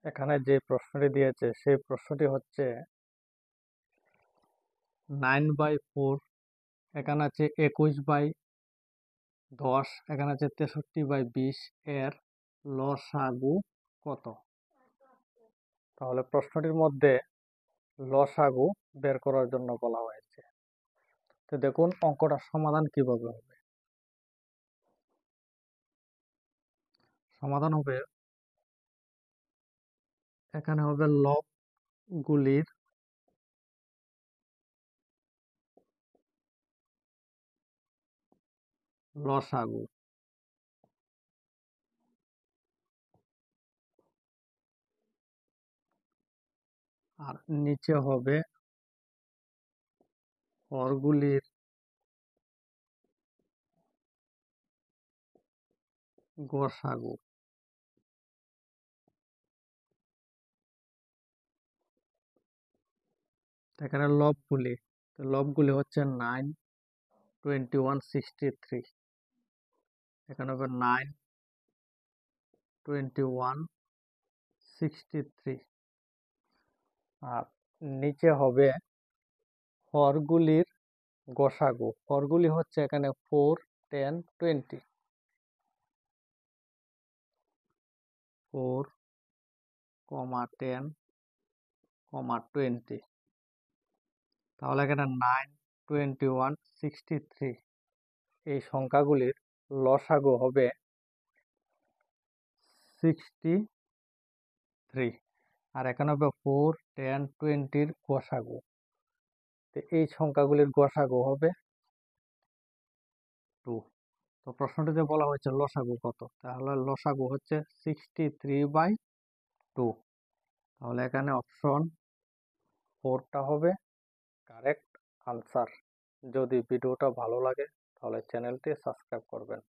এখানে যে প্রশ্নটি দিয়েছে সেই প্রশ্নটি হচ্ছে 9/4, এখানে আছে 21/10, এখানে আছে 63/20 এর লসাগু কত? তাহলে প্রশ্নটির মধ্যে লসাগু বের করার জন্য বলা হয়েছে। তো দেখুন অঙ্কটা সমাধান কিভাবে হবে। সমাধান হবে, এখানে হবে লবগুলির লসাগু, আর নিচে হবে হরগুলির গসাগু। এখানে লবগুলি হচ্ছে 9, 21, 63। এখানে হবে 9, 21, 63। আর নিচে হবে হরগুলির গসাগু। হরগুলি হচ্ছে এখানে 4, 10, 20। 4, 10, 20। তাহলে এখানে 9, 21, 63 এই সংখ্যাগুলির লসাগু হবে 63। আর এখানে হবে 4, 10, 20 গসাগু। তো এই সংখ্যাগুলির গসাগু হবে 2। তো প্রশ্নটিতে বলা হয়েছে লসাগু কত, তাহলে লসাগু হচ্ছে 63/2। তাহলে এখানে অপশন 4টা হবে কারেক্ট আনসার। যদি ভিডিওটা ভালো লাগে তাহলে চ্যানেলটি সাবস্ক্রাইব করবেন।